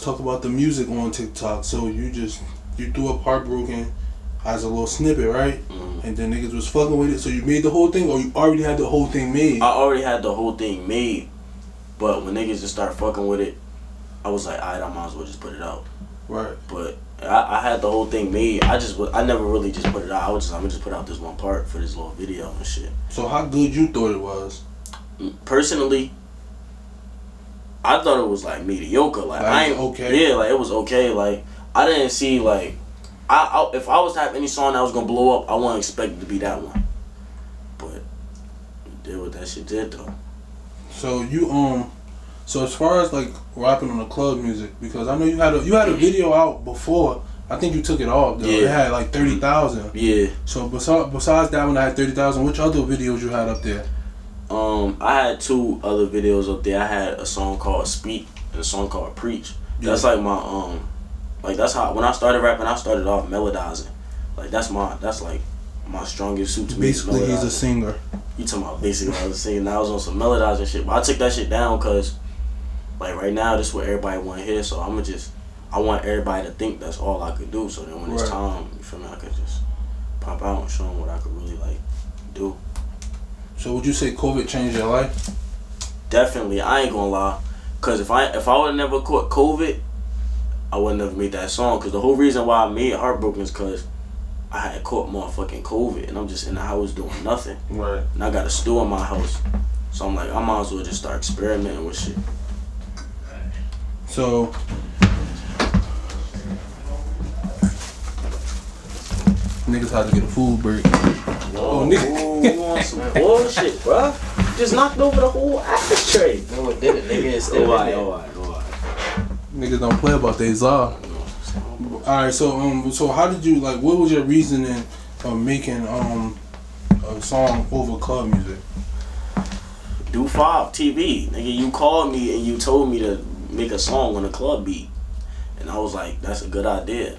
let's talk about the music on TikTok. So you threw up Heartbroken as a little snippet, right? Mm-hmm. And then niggas was fucking with it. So you made the whole thing, or you already had the whole thing made? I already had the whole thing made, but when niggas just started fucking with it, I was like, alright, I might as well just put it out. Right. But I had the whole thing made. I never really just put it out. I'm gonna just put out this one part for this little video and shit. So how good you thought it was? Personally, I thought it was like mediocre. Like I ain't okay. Yeah, like it was okay. Like I didn't see like if I was to have any song that was gonna blow up, I wouldn't expect it to be that one. But it did what that shit did though. So so as far as like rapping on the club music, because I know you had a video out before. I think you took it off though. Yeah. It had like 30,000. Yeah. So besides that one that had 30,000, which other videos you had up there? I had 2 other videos up there. I had a song called Speak and a song called Preach. That's like my like that's how when I started rapping, I started off melodizing. Like that's like my strongest suit to me. Basically, he's a singer. You talking about basically I was singing. I was on some melodizing shit, but I took that shit down because like right now this is what everybody want to hear. So I want everybody to think that's all I could do. So then when it's time, you feel me, I could just pop out and show them what I could really like do. So would you say COVID changed your life? Definitely, I ain't gonna lie. Cause if I would have never caught COVID, I would never made that song. Cause the whole reason why I made Heartbroken is cause I had caught motherfucking COVID and I'm just in the house doing nothing. Right. And I got a stool in my house, so I'm like, I might as well just start experimenting with shit. So niggas had to get a food break. Whoa, nigga, you want some bullshit, bruh? Just knocked over the whole ashtray. No, it didn't. Nigga, it's still in there. Alright. Niggas don't play about they czar. Alright, so how did you like? What was your reasoning of making a song over club music? Do 5 TV, nigga. You called me and you told me to make a song on a club beat, and I was like, that's a good idea.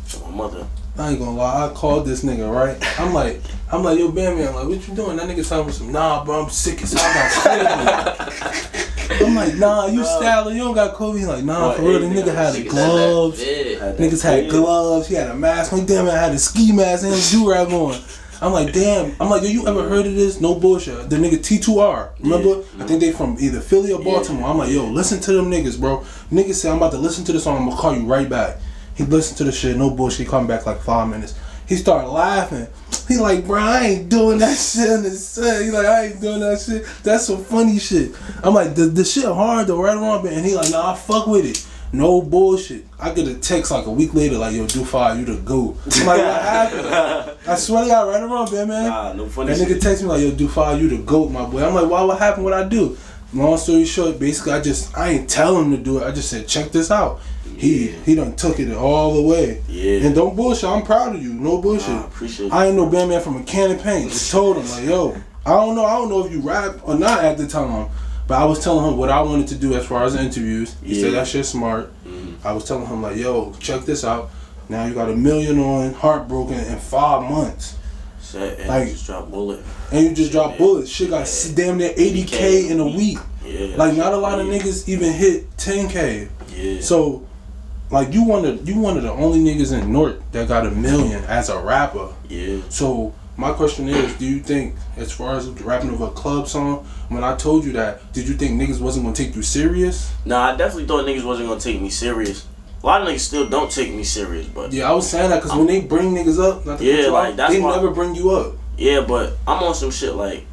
So my mother. I ain't gonna lie, I called this nigga, right? I'm like, yo, Bandman, like, what you doing? That nigga telling me some, nah, bro, I'm sick as hell, I got COVID. I'm like, nah, you styling, you don't got COVID. He's like, nah, for real, the nigga had gloves. Niggas had gloves, he had a mask on, damn, I had a ski mask and a do-rag on. I'm like, damn. I'm like, yo, you ever heard of this? No bullshit. The nigga T2R. Remember? Yeah. I think they from either Philly or Baltimore. Yeah. I'm like, yo, listen to them niggas, bro. Niggas say, I'm about to listen to the song. I'm going to call you right back. He listened to the shit. No bullshit. He come back like 5 minutes. He started laughing. He like, bro, I ain't doing that shit in the sun. He like, I ain't doing that shit. That's some funny shit. I'm like, the shit hard though, right around. And he like, nah, I fuck with it. No bullshit. I get a text like a week later, like, yo, do 5, you the GOAT. I'm like, what happened? I swear to God, right around, man. Nah, no funny that nigga text me like, yo, do 5, you the GOAT, my boy. I'm like, why, what happened? What I do? Long story short, basically, I ain't tell him to do it. I just said, check this out. He done took it all the way. Yeah. And don't bullshit. I'm proud of you. No bullshit. Nah, appreciate I ain't no Bandman from a can of paint. Just told him like, yo, I don't know if you rap or not at the time, but I was telling him what I wanted to do as far as interviews. He said that shit smart. I was telling him like, yo, check this out. Now you got 1 million on Heartbroken in 5 months. And like, you just dropped Bullet. And you just dropped Bullet. Shit got damn near 80K in a week. Yeah. Like not a lot of niggas even hit 10K. Yeah. So like you one of the only niggas in North that got 1 million as a rapper. Yeah. So my question is, do you think, as far as rapping over a club song, when I told you that, did you think niggas wasn't gonna take you serious? Nah, I definitely thought niggas wasn't gonna take me serious. A lot of niggas still don't take me serious, but yeah, I was saying that because when they bring niggas up, they never bring you up. Yeah, but I'm on some shit like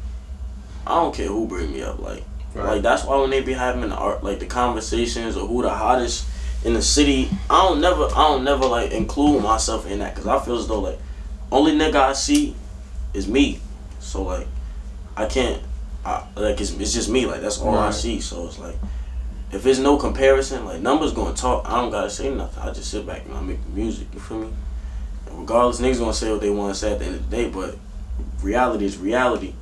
I don't care who bring me up, like that's why when they be having the conversations or who the hottest in the city, I don't never like include myself in that because I feel as though like only nigga I see is me, so like I can't it's just me, like that's all I see. So it's like if there's no comparison, like numbers gonna talk, I don't gotta say nothing. I just sit back and I make the music, you feel me? And regardless, niggas gonna say what they want to say at the end of the day, but reality is reality.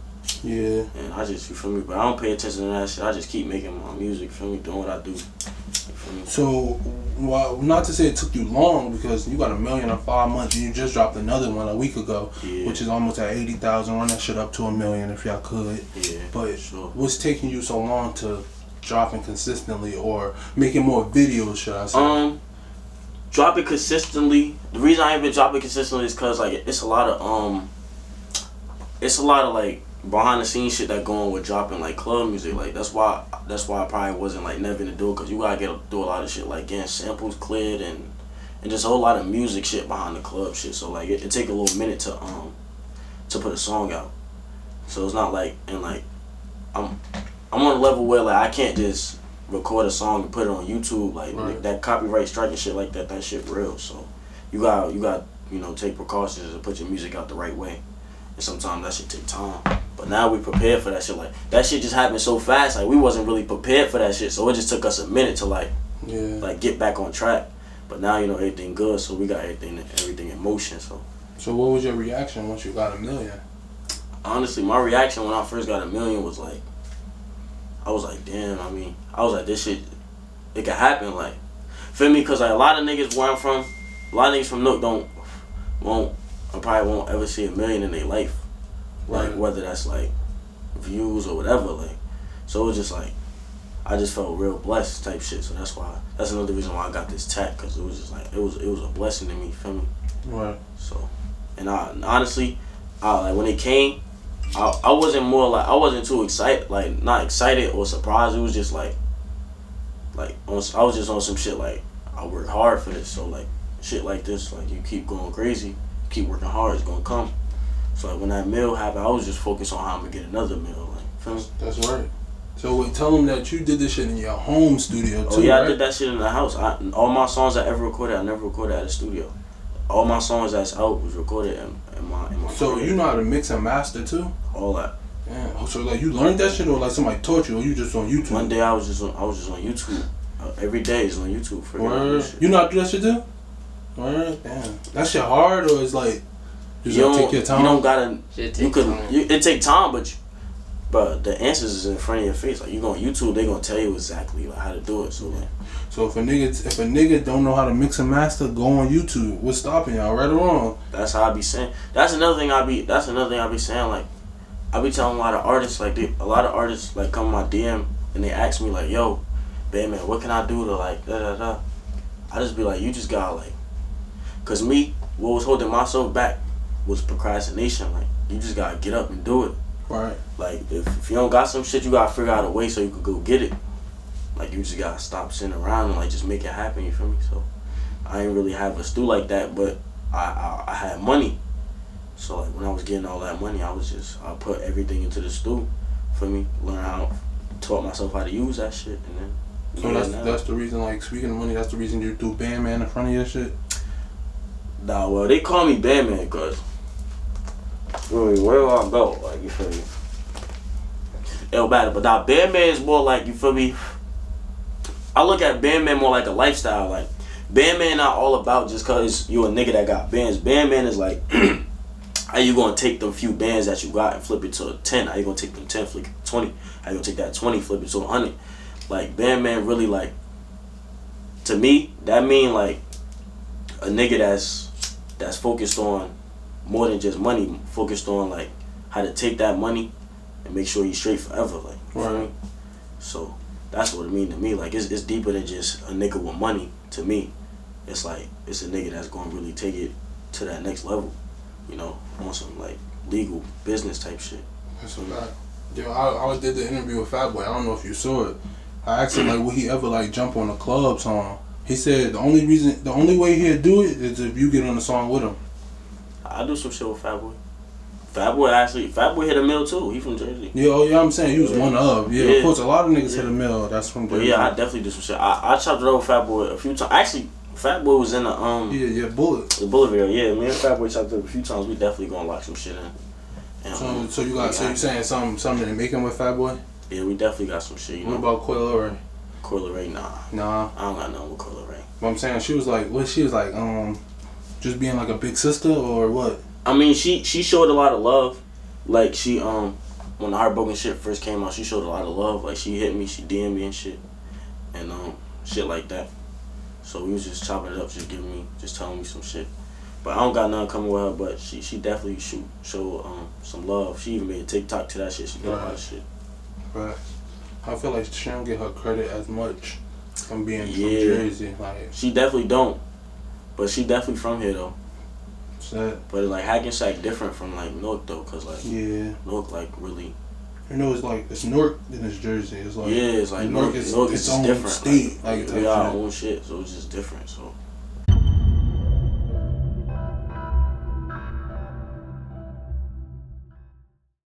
Yeah. And I just, you feel me? But I don't pay attention to that shit. I just keep making my music, you feel me? Doing what I do. You feel me? So, well, not to say it took you long because you got 1 million in 5 months and you just dropped another one a week ago, which is almost at 80,000. Run that shit up to 1 million if y'all could. Yeah. But what's taking you so long to dropping consistently or making more videos, should I say? Dropping consistently. The reason I ain't been dropping consistently is cause like it's a lot of like behind the scenes shit that going with dropping like club music. Like that's why I probably wasn't like never to do it, cause you gotta do a lot of shit like getting samples cleared and just a whole lot of music shit behind the club shit. So like it take a little minute to put a song out. So it's not like, and like I'm on a level where like I can't just record a song and put it on YouTube, like that copyright strike and shit like that. That shit real. So you got take precautions to put your music out the right way. And sometimes that shit take time. But now we prepared for that shit. Like that shit just happened so fast. Like we wasn't really prepared for that shit. So it just took us a minute to like get back on track. But now everything good. So we got everything in motion. So what was your reaction once you got 1 million? Honestly, my reaction when I first got 1 million was like, I was like, damn. I mean, I was like, this shit, it could happen. Like, feel me? Cause like a lot of niggas where I'm from, a lot of niggas from Nook probably won't ever see 1 million in their life. Like whether that's like views or whatever. Like, so it was just like, I just felt real blessed type shit. So that's another reason why I got this tat, cause it was just like it was a blessing to me. Feel me? Right. So, and honestly, like when it came, I wasn't too excited, like not excited or surprised. It was just like I was just on some shit like I work hard for this. So like shit like this, like you keep going crazy, keep working hard, it's gonna come. So like when that meal happened, I was just focused on how I'm gonna get another meal. Like, feel me? That's right. So tell them that you did this shit in your home studio too. Oh yeah, right? I did that shit in the house. All my songs I ever recorded, I never recorded at a studio. All my songs that's out was recorded in my So studio. you know how to mix and master too? All that. Yeah. So like you learned that shit, or like somebody taught you, or you just on YouTube? One day I was just on YouTube. Every day is on YouTube for You know how to do that shit too? Word? Damn. That shit hard, or it's like you don't take your time? You don't gotta. It take time, but the answers is in front of your face. Like you go on YouTube, they gonna tell you exactly like how to do it. So like. So if a nigga don't know how to mix and master, go on YouTube. What's stopping y'all, right or wrong? That's how I be saying. That's another thing I be saying. Like I be telling a lot of artists, like a lot of artists like come in my DM and they ask me like, yo, Bandman, what can I do to like da da da? I just be like, you just gotta like, cause me, what was holding myself back was procrastination. Like you just gotta get up and do it. Right. Like if you don't got some shit, you gotta figure out a way so you could go get it. Like you just gotta stop sitting around and like just make it happen. You feel me? So I ain't really have a stew like that, but I had money. So like when I was getting all that money, I put everything into the stew. For me, taught myself how to use that shit, and then. So that's the reason. Like speaking of money, that's the reason you threw Bandman in front of your shit. Nah, well they call me Bandman cause really where do I go? Like you feel me? It don't matter, but now Bandman is more like, you feel me? I look at Bandman more like a lifestyle. Like Bandman not all about just cause you a nigga that got bands. Bandman is like how you gonna take them few bands that you got and flip it to a 10? How you gonna take them 10, flip it to 20? How you gonna take that 20, flip it to 100? Like Bandman really like, to me, that mean like a nigga that's focused on more than just money, focused on like how to take that money and make sure he's straight forever. Like you feel me? So that's what it mean to me. Like it's deeper than just a nigga with money. To me, it's like it's a nigga that's gonna really take it to that next level. You know, on some like legal business type shit. That's a fact. Yo, I did the interview with Fatboy. I don't know if you saw it. I asked him like, would he ever like jump on a club song? He said the only way he'd do it is if you get on the song with him. I do some shit with Fatboy. Fatboy hit a mill too. He from Jersey. Yeah, I'm saying he was one of. Yeah, of course, a lot of niggas hit a mill. That's from Jersey. But yeah, I definitely do some shit. I chopped it over with Fatboy a few times. Actually, Fatboy was in the Bullet. The Bullet video. Yeah, me and Fatboy chopped it up a few times. We definitely gonna lock some shit in. And, so you saying something to make him with Fatboy? Yeah, we definitely got some shit. What about Coil Ray? Coil Ray, nah. I don't got nothing with Coil Ray. But I'm saying she was like just being like a big sister or what? I mean, she showed a lot of love. Like she when the Heartbroken shit first came out, she showed a lot of love. Like she hit me, she DM'd me and shit, and shit like that. So we was just chopping it up, just telling me some shit. But I don't got nothing coming with her. But she definitely showed some love. She even made a TikTok to that shit. She did a lot of shit. Right. I feel like she don't get her credit as much from being from Jersey. Like she definitely don't, but she definitely from here though. Sad. But like Hackensack different from like Newark though, cause like Newark like really. You know, it's like it's Newark and it's Jersey. It's like it's like Newark is its own different. state. Like we got our own shit, so it's just different. So